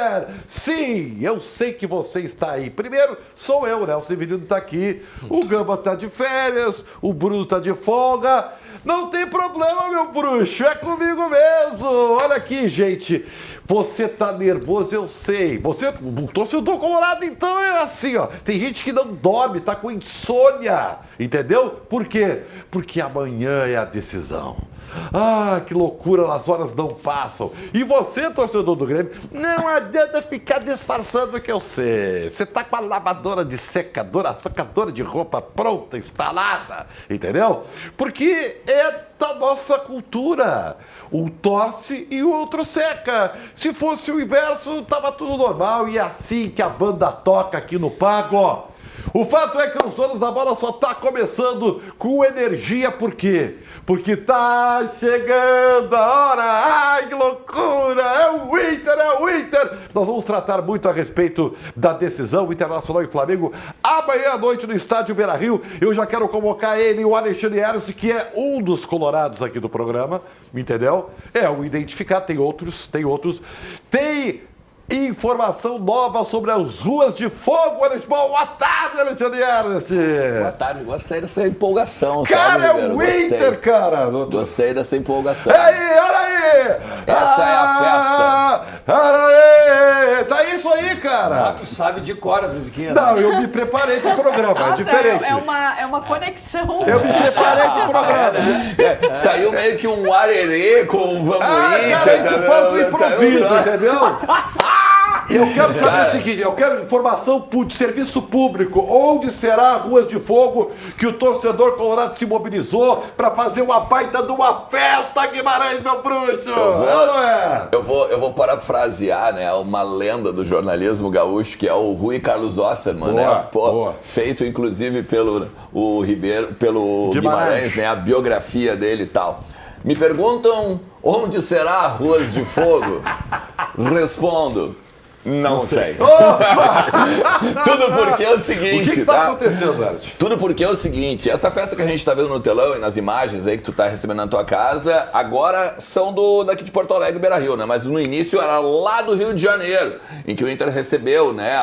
Inter! Sim, eu sei que você está aí. Primeiro, sou eu, né? O Severino tá aqui, o Gamba tá de férias, o Bruno tá de folga. Não tem problema, meu bruxo, é comigo mesmo. Olha aqui, gente, você tá nervoso, eu sei. Você, o torcedor colorado, então é assim, ó. Tem gente que não dorme, tá com insônia, entendeu? Por quê? Porque amanhã é a decisão. Ah, que loucura, as horas não passam. E você, torcedor do Grêmio, não adianta ficar disfarçando que eu sei. Você tá com a lavadora de secadora, a secadora de roupa pronta, instalada, entendeu? Porque é da nossa cultura. Um torce e o outro seca. Se fosse o inverso, tava tudo normal. E é assim que a banda toca aqui no Pago. O fato é que os donos da bola só tá começando com energia, por quê? Porque tá chegando a hora, ai que loucura, é o Inter, é o Inter. Nós vamos tratar muito a respeito da decisão Internacional e Flamengo amanhã à noite no estádio Beira-Rio. Eu já quero convocar ele, o Alexandre Hermes, que é um dos colorados aqui do programa, entendeu? É um identificado, tem outros. Tem informação nova sobre as ruas de fogo, boa tarde, Alexandre Ernest. Boa tarde, gostei dessa empolgação, cara, sabe, é o Inter, cara. Gostei dessa empolgação. Aí, olha aí. Essa é a festa. Olha aí. Tá isso aí, cara. Ah, tu sabe de cor as musiquinhas. Não, eu me preparei pro programa, Nossa, é diferente. É uma conexão. Eu me preparei pro programa. Saiu meio que um arerê com um vamos Inter. Cara, isso faz do improviso, entendeu? Eu quero saber o seguinte, eu quero informação de serviço público. Onde será Ruas de Fogo que o torcedor colorado se mobilizou para fazer uma baita de uma festa, Guimarães, meu bruxo? Eu vou parafrasear, né, uma lenda do jornalismo gaúcho, que é o Rui Carlos Osterman, né? Pô, feito inclusive pelo Guimarães, né, a biografia dele e tal. Me perguntam onde será Ruas de Fogo? Respondo: não sei. Tudo porque é o seguinte, o que tá acontecendo, Ernst? Tudo porque é o seguinte, essa festa que a gente tá vendo no telão e nas imagens aí que tu tá recebendo na tua casa, agora são daqui de Porto Alegre, Beira-Rio, né? Mas no início era lá do Rio de Janeiro, em que o Inter recebeu, né,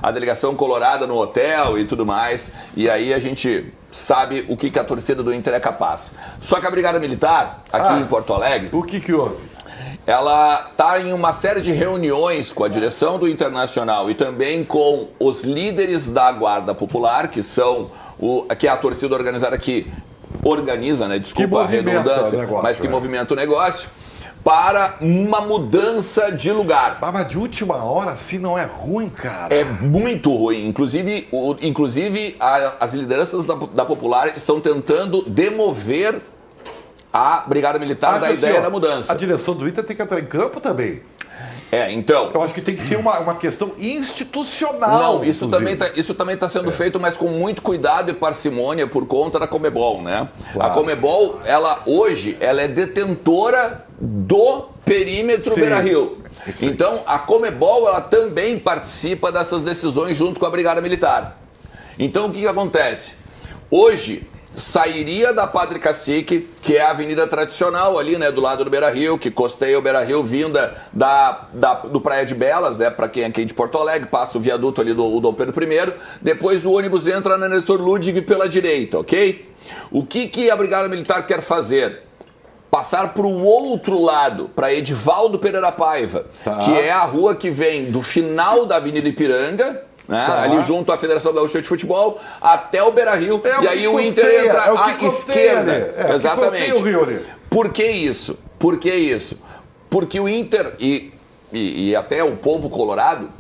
a delegação colorada no hotel e tudo mais. E aí a gente sabe o que a torcida do Inter é capaz. Só que a Brigada Militar, aqui em Porto Alegre... O que houve? Ela está em uma série de reuniões com a direção do Internacional e também com os líderes da Guarda Popular, que são que é a torcida organizada que organiza, né? Desculpa a redundância, negócio, mas que movimenta o negócio, para uma mudança de lugar. Mas de última hora, assim, não é ruim, cara? É muito ruim. Inclusive as lideranças da Popular estão tentando demover a Brigada Militar da ideia da mudança. A direção do Inter tem que entrar em campo também. Então... Eu acho que tem que ser uma questão institucional. Não, isso também tá sendo feito, mas com muito cuidado e parcimônia por conta da Conmebol, né? Claro. A Conmebol, ela é detentora do perímetro Beira-Rio. Então, a Conmebol, ela também participa dessas decisões junto com a Brigada Militar. Então, o que acontece? Hoje sairia da Padre Cacique, que é a avenida tradicional ali, né, do lado do Beira-Rio, que costeia o Beira-Rio, vinda do Praia de Belas, né, para quem é aqui de Porto Alegre, passa o viaduto ali do Dom Pedro I, depois o ônibus entra na Nestor Ludwig pela direita, ok? O que a Brigada Militar quer fazer? Passar para o outro lado, para Edivaldo Pereira Paiva, que é a rua que vem do final da Avenida Ipiranga, né? Ali junto à Federação Gaúcha de Futebol, até o Beira-Rio, e aí o Inter entra à esquerda. Exatamente. Por que isso? Porque o Inter e até o povo colorado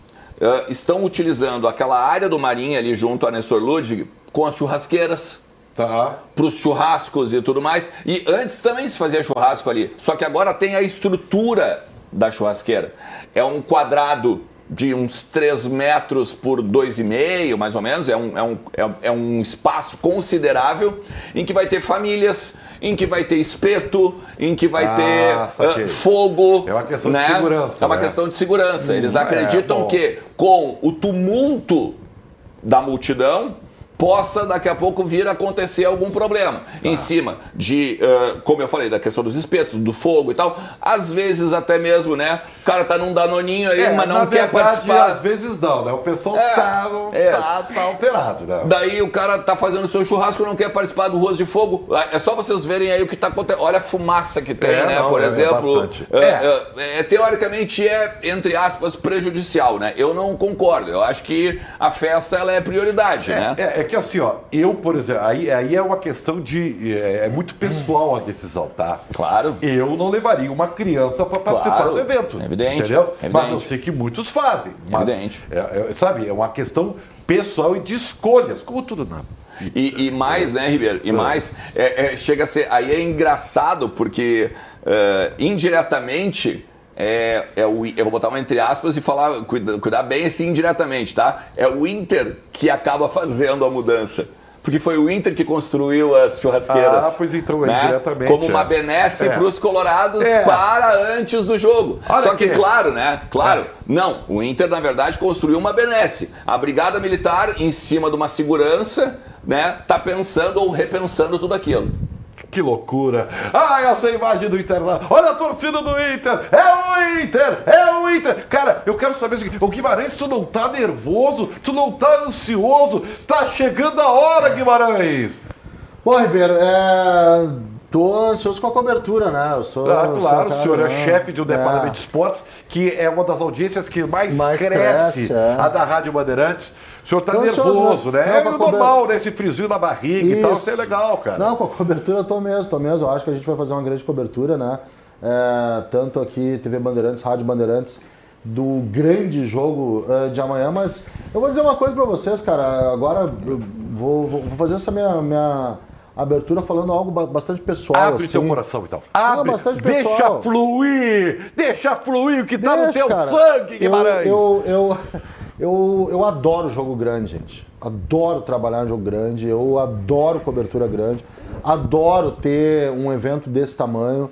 estão utilizando aquela área do Marinha ali junto à Nestor Ludwig com as churrasqueiras. Para os churrascos e tudo mais. E antes também se fazia churrasco ali, só que agora tem a estrutura da churrasqueira. É um quadrado de uns 3 metros por 2,5, mais ou menos. É um espaço considerável em que vai ter famílias, em que vai ter espeto, em que vai ter fogo. É uma questão de segurança. É uma questão de segurança. Eles acreditam que com o tumulto da multidão possa daqui a pouco vir a acontecer algum problema em cima de, como eu falei, da questão dos espetos, do fogo e tal, às vezes até mesmo, né, O cara tá num danoninho aí, mas não na quer verdade, participar. às vezes não, né? O pessoal É. tá alterado, né? Daí o cara tá fazendo seu churrasco e não quer participar do Rosto de Fogo. É só vocês verem aí o que tá acontecendo. Olha a fumaça que tem, né? Não, Por exemplo. bastante. Teoricamente entre aspas, prejudicial, né? Eu não concordo. Eu acho que a festa ela é prioridade, né? É que assim, ó, eu, por exemplo, aí é uma questão de. É muito pessoal a decisão, tá? Claro. Eu não levaria uma criança para participar Claro. do evento. Evidente. Entendeu? Evidente. Mas eu sei que muitos fazem. Mas, Evidente. sabe, é uma questão pessoal e de escolhas, como tudo na. E mais, né, Ribeiro? E mais, chega a ser. Aí é engraçado, porque indiretamente. Eu vou botar uma entre aspas e falar, cuidar bem assim indiretamente, tá? É o Inter que acaba fazendo a mudança. Porque foi o Inter que construiu as churrasqueiras. Ah, pois então, né? indiretamente. Como uma benesse para os colorados para antes do jogo. Olha Só que, aqui. claro, né? Claro, não. O Inter, na verdade, construiu uma benesse. A Brigada Militar, em cima de uma segurança, né? Tá pensando ou repensando tudo aquilo. Que loucura! Ah, essa imagem do Inter lá. Olha a torcida do Inter! É o Inter! É o Inter! Cara, eu quero saber o seguinte: o Guimarães, tu não tá nervoso? Tu não tá ansioso? Tá chegando a hora, Guimarães! Bom, Ribeiro, tô ansioso com a cobertura, né? Eu sou, Claro, o senhor é né? chefe de um departamento de esportes, que é uma das audiências que mais cresce, a da Rádio Bandeirantes. O senhor tá Tô ansioso, nervoso, né? não, É com a normal, né? Esse friozinho na barriga e tal, Isso. isso é legal, cara. Não, com a cobertura eu tô mesmo. Eu acho que a gente vai fazer uma grande cobertura, né? Tanto aqui, TV Bandeirantes, Rádio Bandeirantes, do grande jogo de amanhã. Mas eu vou dizer uma coisa pra vocês, cara. Agora eu vou fazer essa minha abertura falando algo bastante pessoal. Abre assim. teu coração, então. Abre, bastante deixa pessoal. fluir o que tá no teu cara. sangue, Guimarães. Eu adoro jogo grande, gente. Adoro trabalhar em jogo grande, eu adoro cobertura grande, adoro ter um evento desse tamanho.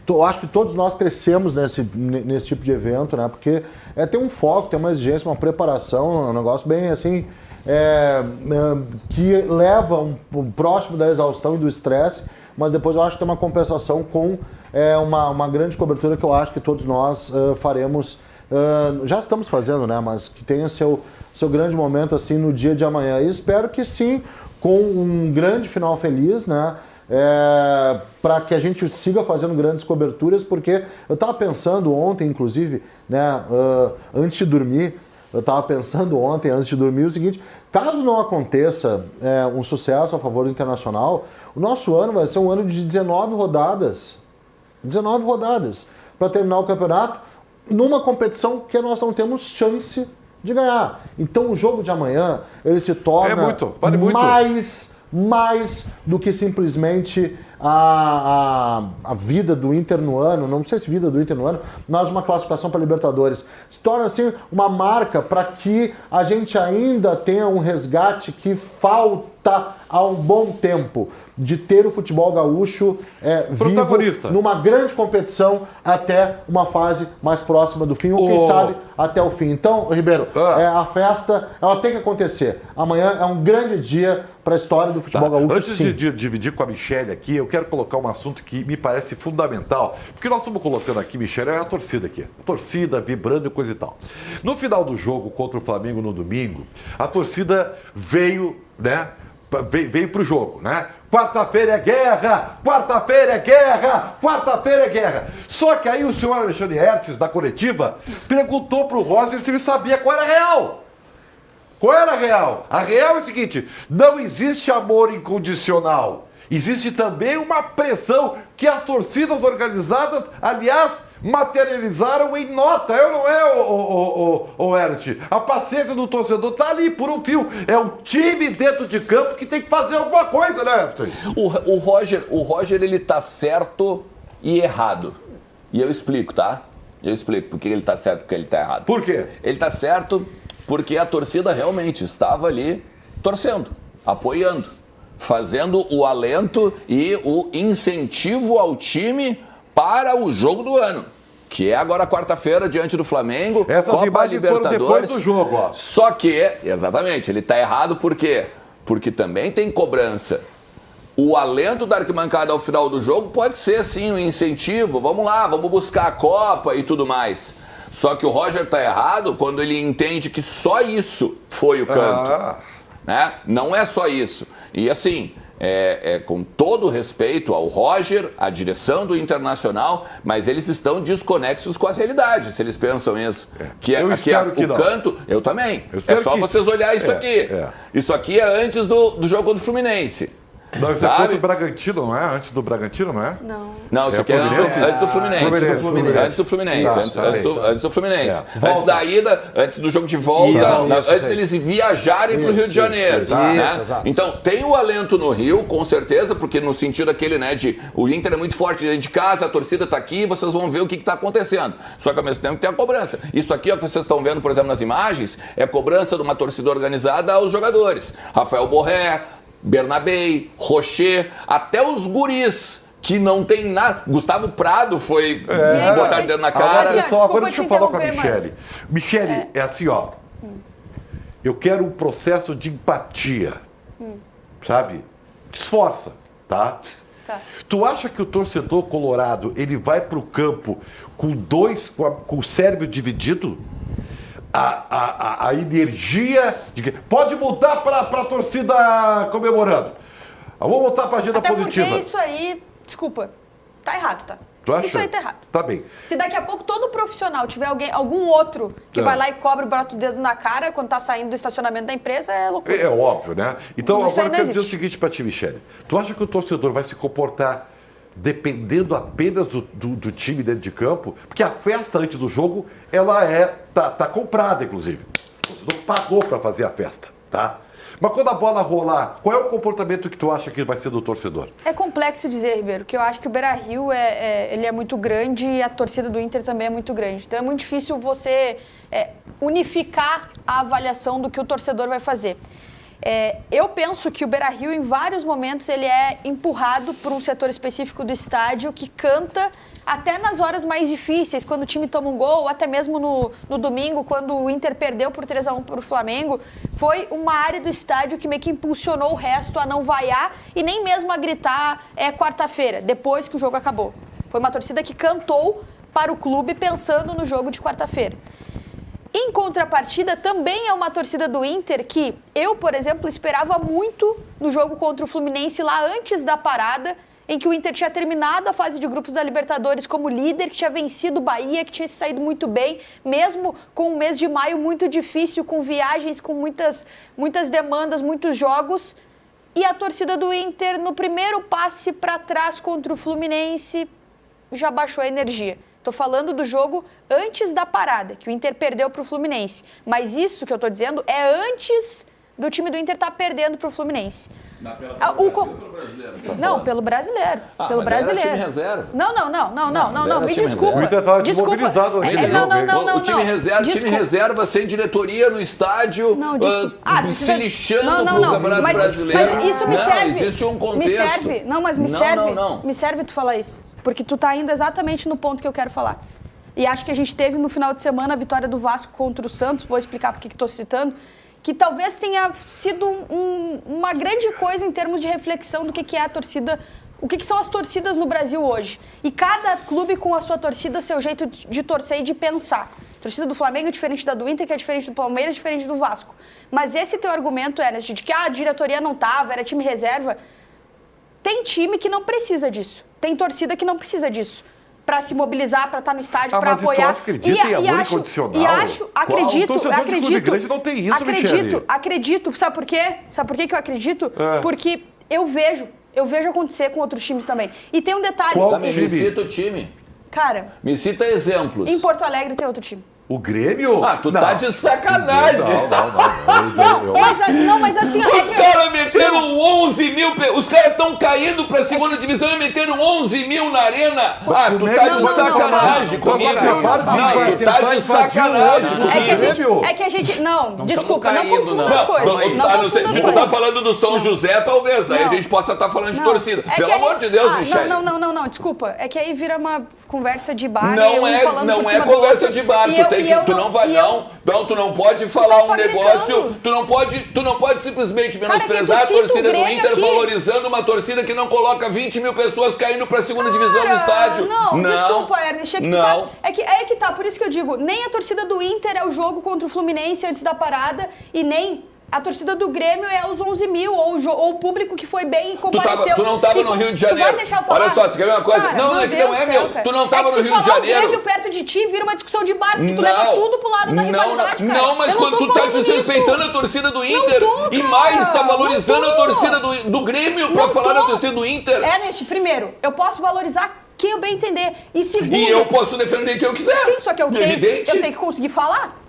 Eu acho que todos nós crescemos nesse tipo de evento, né? Porque tem um foco, tem uma exigência, uma preparação, um negócio bem assim, que leva próximo da exaustão e do estresse, mas depois eu acho que tem uma compensação com uma grande cobertura que eu acho que todos nós faremos, já estamos fazendo, né? Mas que tenha seu grande momento assim no dia de amanhã. E espero que sim, com um grande final feliz, né? Para que a gente siga fazendo grandes coberturas, porque eu estava pensando ontem, inclusive, né, antes de dormir, o seguinte: caso não aconteça um sucesso a favor do Internacional, o nosso ano vai ser um ano de 19 rodadas. 19 rodadas para terminar o campeonato numa competição que nós não temos chance de ganhar. Então o jogo de amanhã ele se torna vale muito. mais do que simplesmente a vida do Inter no ano, não sei se vida do Inter no ano, mas uma classificação para Libertadores. Se torna assim uma marca para que a gente ainda tenha um resgate que falta há um bom tempo, de ter o futebol gaúcho protagonista vivo numa grande competição até uma fase mais próxima do fim, ou quem sabe até o fim. Então, Ribeiro, a festa ela tem que acontecer. Amanhã é um grande dia para a história do futebol gaúcho. Antes sim. de dividir com a Michelle aqui, eu quero colocar um assunto que me parece fundamental, porque nós estamos colocando aqui, Michelle, é a torcida aqui. A torcida vibrando e coisa e tal. No final do jogo contra o Flamengo no domingo, a torcida veio, né? Veio pro jogo, né? Quarta-feira é guerra! Quarta-feira é guerra! Quarta-feira é guerra! Só que aí o senhor Alexandre Hertz, da coletiva, perguntou pro Roger se ele sabia qual era a real. Qual era a real? A real é o seguinte: não existe amor incondicional. Existe também uma pressão que as torcidas organizadas, aliás, materializaram em nota. Eu não o Ernst. A paciência do torcedor tá ali por um fio. É o time dentro de campo que tem que fazer alguma coisa, né, Ernst? O Roger, ele tá certo e errado. E eu explico, tá? Eu explico porque ele tá certo e porque ele tá errado. Por quê? Ele tá certo porque a torcida realmente estava ali torcendo, apoiando, fazendo o alento e o incentivo ao time para o jogo do ano, que é agora quarta-feira diante do Flamengo. Essas Copa imagens foram depois do jogo, ó. Só que, exatamente, ele está errado por quê? Porque também tem cobrança o alento da arquibancada ao final do jogo pode ser, sim, um incentivo. Vamos lá, vamos buscar a Copa e tudo mais. Só que o Roger tá errado quando ele entende que só isso foi o canto. Né? Não é só isso. E assim, com todo respeito ao Roger, à direção do Internacional, mas eles estão desconexos com a realidade, se eles pensam isso. O canto, eu também. É só vocês olharem isso aqui. Isso aqui é antes do jogo contra o Fluminense. Não, isso é contra o Bragantino, não é? Antes do Bragantino, não é? Não, isso aqui é antes do Fluminense. Antes do Fluminense. Antes do Fluminense. Antes da ida, antes do jogo de volta, antes deles viajarem para o Rio de Janeiro. Então, tem o alento no Rio, com certeza, porque no sentido aquele, né, de o Inter é muito forte dentro de casa, a torcida está aqui, vocês vão ver o que está acontecendo. Só que ao mesmo tempo tem a cobrança. Isso aqui, ó, que vocês estão vendo, por exemplo, nas imagens, é a cobrança de uma torcida organizada aos jogadores. Rafael Borré, Bernabé, Rocher, até os guris que não tem nada. Gustavo Prado foi botar dedo na cara. Agora deixa eu falar com a Michele. Michele, é assim, ó. Eu quero um processo de empatia. Sabe? Te esforça, tá? Tu acha que o torcedor colorado, ele vai pro campo com o cérebro dividido? A energia de pode mudar para a torcida comemorando. Vamos voltar para a agenda positiva. Porque isso aí, desculpa, tá errado, tá? Tu acha? Isso aí tá errado. Tá bem. Se daqui a pouco todo profissional tiver algum outro que vai lá e cobra e bota o dedo na cara quando tá saindo do estacionamento da empresa, é loucura. É óbvio, né? Então Isso agora eu quero existe. dizer o seguinte para ti, Michele. Tu acha que o torcedor vai se comportar dependendo apenas do time dentro de campo? Porque a festa antes do jogo, ela tá comprada, inclusive. O torcedor pagou para fazer a festa, tá? Mas quando a bola rolar, qual é o comportamento que tu acha que vai ser do torcedor? É complexo dizer, Ribeiro, que eu acho que o Beira-Rio ele é muito grande e a torcida do Inter também é muito grande. Então é muito difícil você unificar a avaliação do que o torcedor vai fazer. Eu penso que o Beira-Rio, em vários momentos, ele é empurrado por um setor específico do estádio que canta até nas horas mais difíceis, quando o time toma um gol, ou até mesmo no domingo, quando o Inter perdeu por 3-1 para o Flamengo. Foi uma área do estádio que meio que impulsionou o resto a não vaiar e nem mesmo a gritar quarta-feira, depois que o jogo acabou. Foi uma torcida que cantou para o clube pensando no jogo de quarta-feira. Em contrapartida, também é uma torcida do Inter que eu, por exemplo, esperava muito no jogo contra o Fluminense lá antes da parada, em que o Inter tinha terminado a fase de grupos da Libertadores como líder, que tinha vencido o Bahia, que tinha se saído muito bem, mesmo com um mês de maio muito difícil, com viagens, com muitas demandas, muitos jogos. E a torcida do Inter, no primeiro passe para trás contra o Fluminense, já baixou a energia. Estou falando do jogo antes da parada, que o Inter perdeu para o Fluminense. Mas isso que eu estou dizendo é antes do time do Inter estar perdendo para o Fluminense. Pelo brasileiro? Não, pelo brasileiro. Pelo mas brasileiro. era time reserva. Não, me desculpa. O Inter estava Desculpa. desmobilizado naquele Não. O time reserva sem diretoria no estádio, se lixando pro Campeonato Brasileiro. Mas isso me serve. Existe um contexto. Me serve. Não, mas me serve. Me serve tu falar isso. Porque tu tá indo exatamente no ponto que eu quero falar. E acho que a gente teve no final de semana a vitória do Vasco contra o Santos. Vou explicar por que estou citando. Que talvez tenha sido uma grande coisa em termos de reflexão do que é a torcida, o que são as torcidas no Brasil hoje. E cada clube com a sua torcida, seu jeito de torcer e de pensar. A torcida do Flamengo é diferente da do Inter, que é diferente do Palmeiras, diferente do Vasco. Mas esse teu argumento, Ernest, de que a diretoria não estava, era time reserva, tem time que não precisa disso. Tem torcida que não precisa disso. Para se mobilizar, para estar no estádio, para apoiar. Mas tu acredita em amor incondicional? Acredito. O torcedor de clube grande não tem isso, Michele. Acredito. Sabe por quê? Sabe por que eu acredito? Porque eu vejo acontecer com outros times também. E tem um detalhe. Me cita o time. Cara, me cita exemplos. Em Porto Alegre tem outro time. O Grêmio? Tu tá de sacanagem. Não. Mas assim... Os caras meteram 11 mil... Os caras estão caindo pra segunda divisão e meteram 11 mil na arena. Tu tá de sacanagem comigo. Não, tu tá de sacanagem comigo. É que a gente... Não, desculpa, não confunda as coisas. Se tu tá falando do São José, talvez. Daí a gente possa estar falando de torcida. Pelo amor de Deus, Michele. Não, desculpa. É que aí vira uma conversa de bar. Não é conversa de bar. Tu tem Michele, tu não vai, tu não pode falar um negócio, tu não pode simplesmente menosprezar a torcida do Inter valorizando uma torcida que não coloca 20 mil pessoas caindo pra segunda divisão no estádio. Não, desculpa, Ernest, é que tá, por isso que eu digo, nem a torcida do Inter é o jogo contra o Fluminense antes da parada e nem a torcida do Grêmio é os 11 mil, ou o público que foi bem e compareceu. Tu não tava no Rio de Janeiro. Tu vai deixar eu falar? Olha só, tu quer ver uma coisa? Cara, não é que não é, meu. Tu não tava no Rio de Janeiro. Se o Grêmio perto de ti, vira uma discussão de bar, que tu leva tudo pro lado da rivalidade, cara. Não, mas quando tu tá desrespeitando a torcida do Inter e mais tá valorizando a torcida do Grêmio pra falar da torcida do Inter. Ernest, primeiro, eu posso valorizar quem eu bem entender. E segundo... E eu posso defender quem eu quiser. Sim, só que eu tenho que conseguir falar.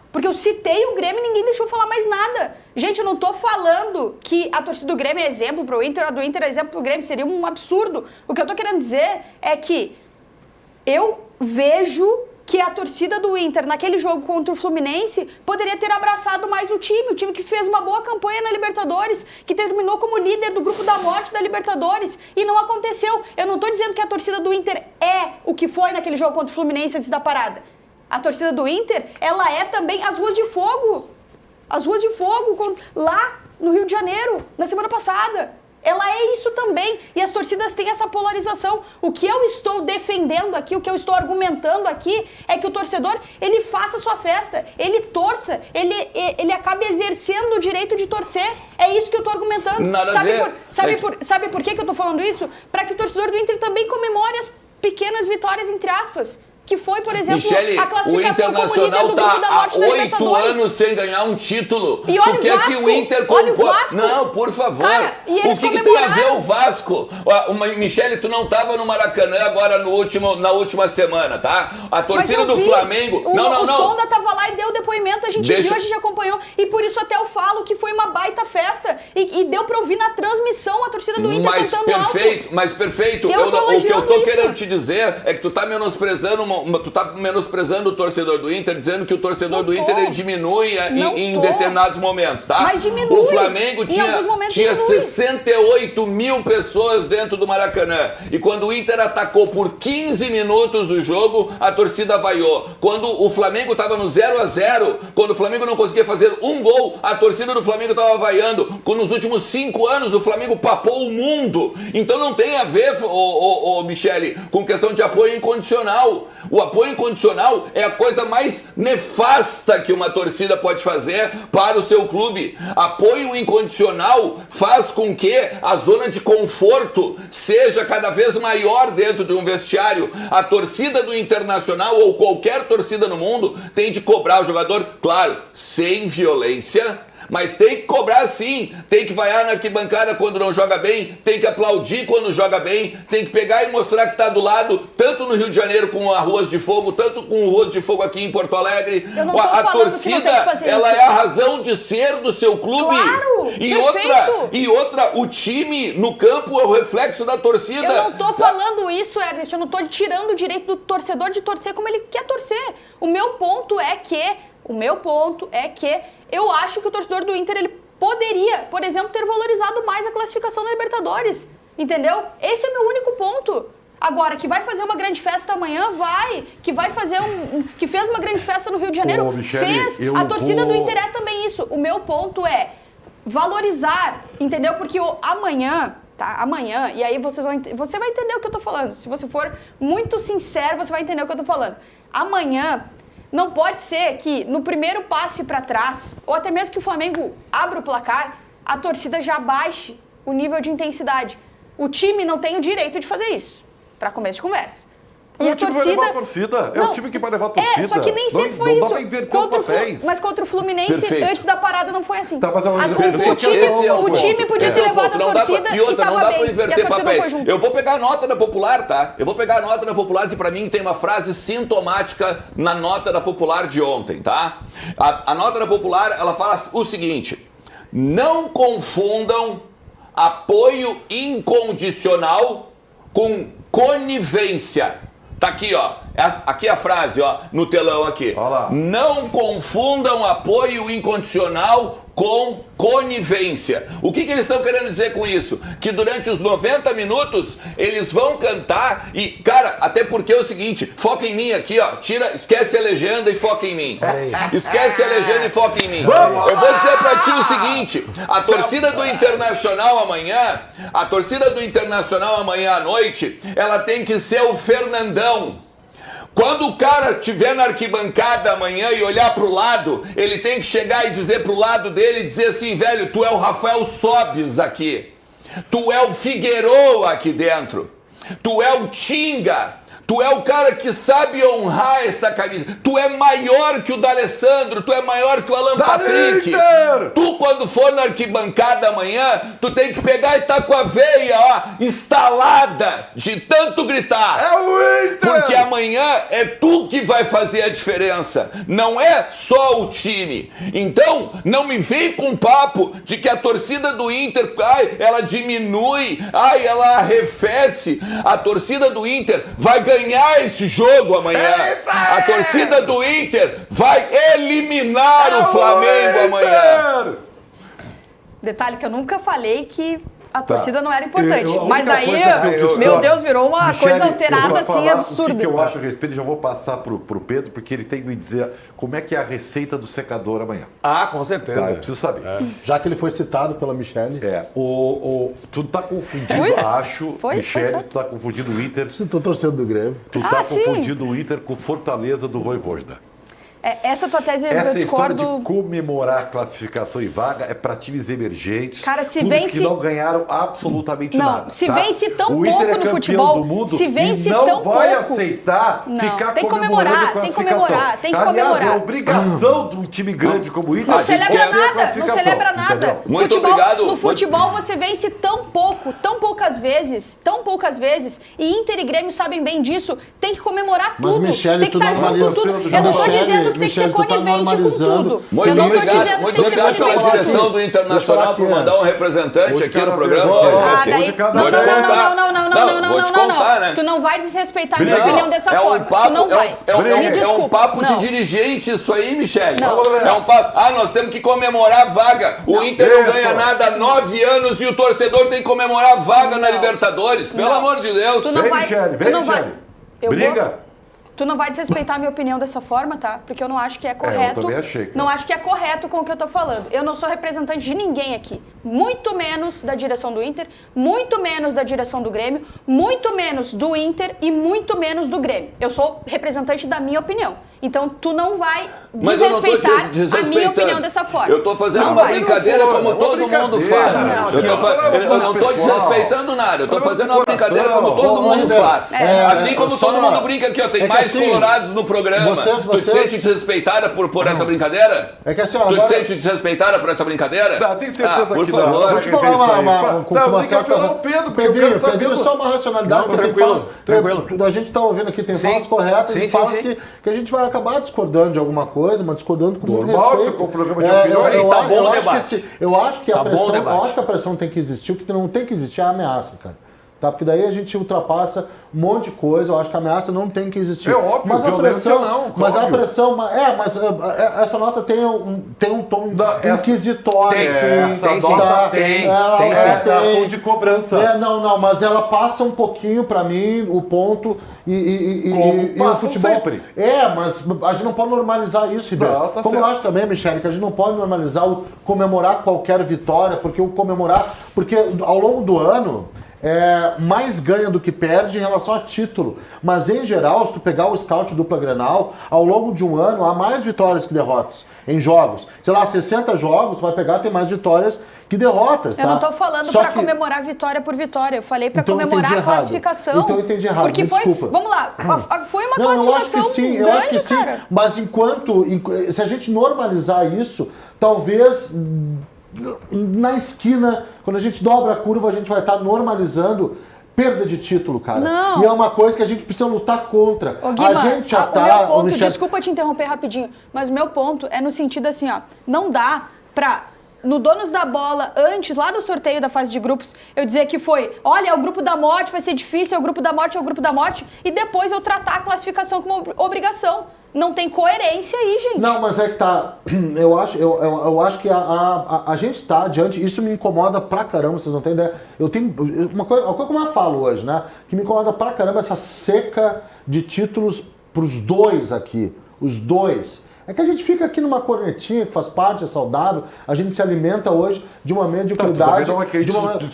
Porque eu citei o Grêmio e ninguém deixou falar mais nada. Gente, eu não tô falando que a torcida do Grêmio é exemplo pro Inter, a do Inter é exemplo pro Grêmio, seria um absurdo. O que eu tô querendo dizer é que eu vejo que a torcida do Inter, naquele jogo contra o Fluminense, poderia ter abraçado mais o time que fez uma boa campanha na Libertadores, que terminou como líder do grupo da morte da Libertadores, e não aconteceu. Eu não tô dizendo que a torcida do Inter é o que foi naquele jogo contra o Fluminense antes da parada. A torcida do Inter, ela é também as ruas de fogo. As ruas de fogo lá no Rio de Janeiro, na semana passada. Ela é isso também. E as torcidas têm essa polarização. O que eu estou defendendo aqui, o que eu estou argumentando aqui, é que o torcedor, ele faça a sua festa, ele torça, ele acabe exercendo o direito de torcer. É isso que eu estou argumentando. Sabe por que eu estou falando isso? Para que o torcedor do Inter também comemore as pequenas vitórias, entre aspas. Que foi, por exemplo, Michele, a classificação como líder do grupo da morte da Libertadores. Há 8 anos sem ganhar um título. E olha o Vasco, que o Inter olha o Vasco. Não, por favor. Cara, e eles o que tem a ver o Vasco? Michele, tu não estava no Maracanã agora na última semana, tá? A torcida do Flamengo... O Sonda estava lá e deu depoimento, a gente viu, a gente acompanhou. E por isso até eu falo que foi uma baita festa. E deu pra ouvir na transmissão a torcida do Inter cantando alto. Mas perfeito. O que eu tô querendo te dizer é que tu tá menosprezando o torcedor do Inter, dizendo que o torcedor do Inter ele diminui em determinados momentos, tá? Mas diminui. O Flamengo tinha 68 mil pessoas dentro do Maracanã. E quando o Inter atacou por 15 minutos o jogo, a torcida vaiou. Quando o Flamengo estava no 0-0, quando o Flamengo não conseguia fazer um gol, a torcida do Flamengo estava vaiando. Quando nos últimos 5 anos o Flamengo papou o mundo. Então não tem a ver, Michele, com questão de apoio incondicional. O apoio incondicional é a coisa mais nefasta que uma torcida pode fazer para o seu clube. Apoio incondicional faz com que a zona de conforto seja cada vez maior dentro de um vestiário. A torcida do Internacional ou qualquer torcida no mundo tem de cobrar o jogador, claro, sem violência, mas tem que cobrar sim, tem que vaiar na arquibancada quando não joga bem, tem que aplaudir quando joga bem, tem que pegar e mostrar que está do lado, tanto no Rio de Janeiro com a Ruas de Fogo, tanto com o Ruas de Fogo aqui em Porto Alegre. A torcida, ela é a razão de ser do seu clube. Claro, e outra, o time no campo é o reflexo da torcida. Eu não tô falando isso, Ernest, eu não tô tirando o direito do torcedor de torcer como ele quer torcer. O meu ponto é que eu acho que o torcedor do Inter, ele poderia, por exemplo, ter valorizado mais a classificação da Libertadores. Entendeu? Esse é meu único ponto. Agora, que vai fazer uma grande festa amanhã, vai. Que vai fazer que fez uma grande festa no Rio de Janeiro, fez. A torcida do Inter é também isso. O meu ponto é valorizar, entendeu? Porque amanhã, e aí você vai entender o que eu tô falando. Se você for muito sincero, você vai entender o que eu tô falando. Amanhã... Não pode ser que no primeiro passe para trás, ou até mesmo que o Flamengo abra o placar, a torcida já baixe o nível de intensidade. O time não tem o direito de fazer isso, para começo de conversa. E a torcida vai levar a torcida. É o time que vai levar a torcida. Só que nem sempre foi isso. Não dá pra inverter os papéis. Mas contra o Fluminense, antes da parada, não foi assim. Tá, mas o time podia ser levado a torcida e tava não dá bem. Pra inverter e a torcida papéis. foi junto. Eu vou pegar a nota da Popular, tá? Eu vou pegar a nota da Popular, que pra mim tem uma frase sintomática na nota da Popular de ontem, tá? A nota da Popular, ela fala o seguinte: não confundam apoio incondicional com conivência. Tá aqui, ó. Aqui a frase, ó, no telão aqui. Olha lá. Não confundam apoio incondicional com conivência. O que eles estão querendo dizer com isso? Que durante os 90 minutos eles vão cantar e, cara, até porque é o seguinte, foca em mim aqui, ó, esquece a legenda e foca em mim. Esquece a legenda e foca em mim. Eu vou dizer pra ti o seguinte, a torcida do Internacional amanhã à noite, ela tem que ser o Fernandão. Quando o cara estiver na arquibancada amanhã e olhar pro lado, ele tem que chegar e dizer pro lado dele, dizer assim, velho, tu é o Rafael Sobis aqui, tu é o Figueroa aqui dentro, tu é o Tinga, tu é o cara que sabe honrar essa camisa, tu é maior que o D'Alessandro, tu é maior que o Alan Patrick. Tu, quando for na arquibancada amanhã, tu tem que pegar e tá com a veia, ó, instalada de tanto gritar. É o Inter! Porque amanhã é tu que vai fazer a diferença, não é só o time. Então, não me vem com papo de que a torcida do Inter, ela diminui, ela arrefece. A torcida do Inter vai ganhar esse jogo amanhã. A torcida do Inter vai eliminar o Flamengo amanhã. Detalhe que eu nunca falei que a torcida não era importante. A única Mas aí, coisa que eu meu discordo, Deus, virou uma Michele, coisa eu alterada vou assim, falar absurda. O que eu acho a respeito, já vou passar pro Pedro, porque ele tem que me dizer como é que é a receita do secador amanhã. Ah, com certeza. Tá, eu preciso saber. Já que ele foi citado pela Michele. Tu tá confundindo, Foi? acho, Foi Michele, certo. tu tá confundindo o Inter. Estou torcendo do Grêmio. Tu tá sim. confundindo o Inter com Fortaleza do Vojvoda. Essa tua tese eu Essa história discordo. de comemorar classificação e vaga é para times emergentes. Cara, se clubes vence- que não ganharam absolutamente Não, nada. se tá? vence tão O Inter pouco é no campeão futebol, do mundo se vence e não tão vai pouco. aceitar Não, ficar tem que comemorando comemorar, a tem que classificação. comemorar, tem que Aliás, comemorar. é obrigação de um time grande como o Inter. Não A gente celebra quer ver a nada, não classificação, celebra nada. entendeu? Muito obrigado. No futebol você vence tão poucas vezes, e Inter e Grêmio sabem bem disso, tem que comemorar Mas, tudo, Michele, tem que tu estar junto normaliza- com tudo. Michele, Eu não tô Michele, dizendo que tem que ser Michele, tu tá conivente com normalizando. tudo. Muito Eu não tô obrigado, dizendo que muito tem que ser obrigado pela conivente com direção tudo. do Internacional por mandar um representante Hoje aqui no cada programa. vez- hoje Ah, aqui. daí, Hoje cada não, vez- não, não, Vou te não, contar. não, não, não, não, Vou te não, contar, não. né? Tu não vai desrespeitar minha Não, opinião dessa forma. papo, Tu não vai. Me É desculpa. um papo Não. de dirigente isso aí, Michele. Não. É um papo. Nós temos que comemorar a vaga. O Inter não Isso. ganha nada há 9 anos e o torcedor tem que comemorar a vaga na Não. Libertadores. Pelo Não. amor de Deus. Tu não Vem, vai. Michele, Tu vem, não vai. Michele. Eu vou- Briga. Tu não vai desrespeitar a minha opinião dessa forma, tá? Porque eu não acho que é correto. também achei, cara. Não acho que é correto com o que eu tô falando. Eu não sou representante de ninguém aqui. Muito menos da direção do Inter, muito menos da direção do Grêmio, muito menos do Inter e muito menos do Grêmio. Eu sou representante da minha opinião. Então tu não vai Mas eu não tô desrespeitar a minha opinião dessa forma. Eu tô fazendo Não uma vai. brincadeira Não, como é uma todo mundo brincadeira. faz. Não, Eu não tô pessoal. desrespeitando nada. Eu tô Leva fazendo pro uma brincadeira como coração. todo mundo Ainda- faz. Assim como só- todo mundo brinca aqui, ó. Tem é que mais assim, colorados no programa. vocês- Tu te vocês- sente desrespeitada por essa brincadeira? É que assim, ó, Tu te agora- sente desrespeitada por essa brincadeira? Não, tenho certeza por que favor. não. Deixa eu falar com Não, uma tem que acionar o Pedro, porque eu Pedrinho, quero saber Pedrinho, do- só uma racionalidade. Não, porque tem tranquilo, falas- tranquilo. A gente está ouvindo aqui, tem Sim. falas corretas Sim, e sim, falas sim. que a gente vai acabar discordando de alguma coisa, mas discordando com muito Normal, respeito. ficou um programa de opiniões. Tá bom o acho debate. eu acho que Tá a bom o pressão, debate. eu acho que a pressão tem que existir, o que não tem que existir é a ameaça, cara. Tá? Porque daí a gente ultrapassa um monte de coisa, eu acho que a ameaça não tem que existir. É óbvio, mas a violência pressão, não, mas a óbvio. pressão, essa nota tem um tom inquisitório. Tem, assim, Essa tem sim. nota Tem, tem sim. tom de cobrança. Não, mas ela passa um pouquinho pra mim o ponto e o passam futebol. sempre. Mas a gente não pode normalizar isso, Ribeiro. Não, tá Como eu certo. acho também, Michele, que a gente não pode normalizar o comemorar qualquer vitória, porque ao longo do ano mais ganha do que perde em relação a título. Mas em geral, se tu pegar o scout dupla Grenal, ao longo de um ano há mais vitórias que derrotas em jogos. Sei lá, 60 jogos, tu vai pegar, tem mais vitórias que derrotas. Eu tá? não tô falando Só pra que- comemorar vitória por vitória. Eu falei pra Então eu comemorar entendi a errado. classificação. Então eu entendi errado, Porque me foi, desculpa. vamos lá, foi uma Não, eu acho classificação que sim, grande, eu acho que sim. cara. Mas se a gente normalizar isso, talvez na esquina, quando a gente dobra a curva, a gente vai estar normalizando perda de título, cara. Não. E é uma coisa que a gente precisa lutar contra. Ô, Guima, a gente já o tá... meu ponto, Michele, desculpa te interromper rapidinho, mas o meu ponto é no sentido assim, ó, não dá pra no Donos da Bola, antes, lá do sorteio da fase de grupos, eu dizer que foi, olha, é o grupo da morte, vai ser difícil, é o grupo da morte, é o grupo da morte, e depois eu tratar a classificação como obrigação. Não tem coerência aí, gente. Não, mas é que tá. Eu acho que a gente tá diante. Isso me incomoda pra caramba, vocês não têm ideia. Eu tenho. Uma coisa como eu falo hoje, né? Que me incomoda pra caramba essa seca de títulos pros dois aqui. Os dois. É que a gente fica aqui numa cornetinha que faz parte, é saudável. A gente se alimenta hoje de uma mediocridade.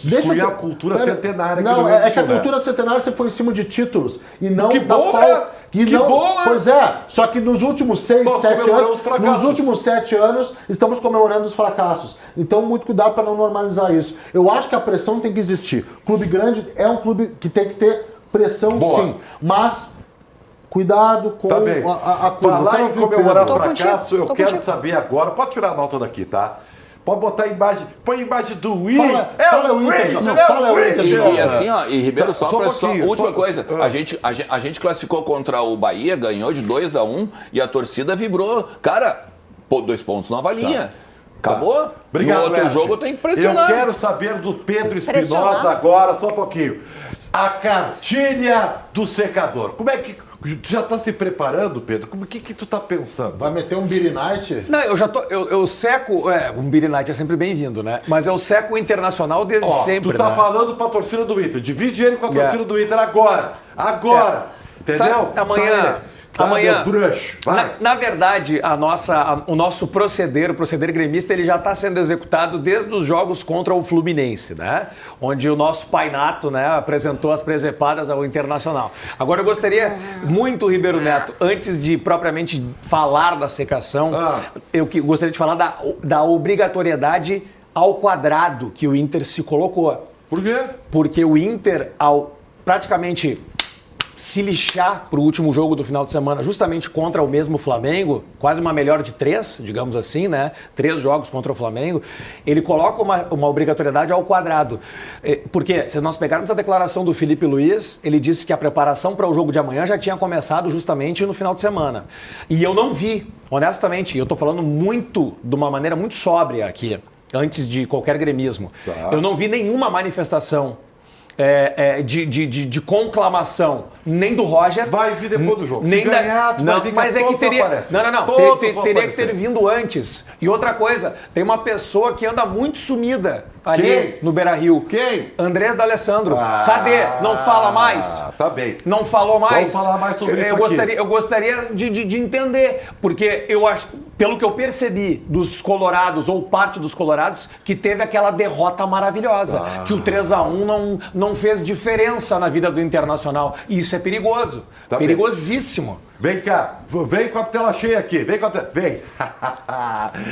Deixa a cultura centenária. Não, é que a cultura centenária você foi em cima de títulos. E não que da bom, falta. Que bom, né? Pois é, só que nos últimos 6, 7 anos, estamos comemorando os fracassos. Então, muito cuidado para não normalizar isso. Eu acho que a pressão tem que existir. Clube grande é um clube que tem que ter pressão, sim. Mas cuidado com tá bem. a curva. Falar em comemorar fracasso, eu quero contigo. saber agora. Pode tirar a nota daqui, tá? Pode botar a imagem. Põe a imagem do Win. Fala o Inter, não, fala o Inter. E assim, ó, e Ribeiro, só última coisa. Ah. A gente classificou contra o Bahia, ganhou de 2-1 e a torcida vibrou. Cara, 2 pontos não avalia. Acabou? Tá. Obrigado, no outro Lerte. jogo tem que pressionar. Eu quero saber do Pedro Espinosa Pressionar? agora, só um pouquinho. A cartilha do secador. Como é que... Tu já está se preparando, Pedro? O que tu está pensando? Vai meter um Beer Night? Não, eu já tô. Eu seco. Um Beer Night é sempre bem-vindo, né? Mas eu seco o Internacional desde sempre. Tu tá né? falando pra torcida do Inter. Divide ele com a torcida do Inter agora. Agora. Entendeu? Sabe, amanhã. Amanhã. Bruxo. Vai. Na verdade, o nosso proceder, o proceder gremista, ele já está sendo executado desde os jogos contra o Fluminense, né? Onde o nosso Pai Nato, né, apresentou as presepadas ao Internacional. Agora eu gostaria muito, Ribeiro Neto, antes de propriamente falar da secação, eu gostaria de falar da obrigatoriedade ao quadrado que o Inter se colocou. Por quê? Porque o Inter, ao praticamente se lixar para o último jogo do final de semana, justamente contra o mesmo Flamengo, quase uma melhor de 3, digamos assim, né? 3 jogos contra o Flamengo, ele coloca uma obrigatoriedade ao quadrado. Porque, se nós pegarmos a declaração do Felipe Luiz, ele disse que a preparação para o jogo de amanhã já tinha começado justamente no final de semana. E eu não vi, honestamente, eu estou falando de uma maneira muito sóbria aqui, antes de qualquer gremismo. Tá. Eu não vi nenhuma manifestação de conclamação, nem do Roger. Vai vir depois do jogo. Nem Se ganhar, tu vai ver que mas é que todos teria. aparecem. Não. Todos Teria vão que ter aparecer. vindo antes. E outra coisa, tem uma pessoa que anda muito sumida ali Quem? no Beira-Rio. Quem? Andrés D'Alessandro. Cadê? Não fala mais? Tá bem. Não falou mais? Vamos falar mais sobre isso aqui. Eu gostaria de entender, porque eu acho, pelo que eu percebi dos colorados, ou parte dos colorados, que teve aquela derrota maravilhosa, que o 3-1 não fez diferença na vida do Internacional. E isso é perigoso. Tá perigosíssimo. Vem cá, vem com a tela cheia aqui, vem com a tela. Vem.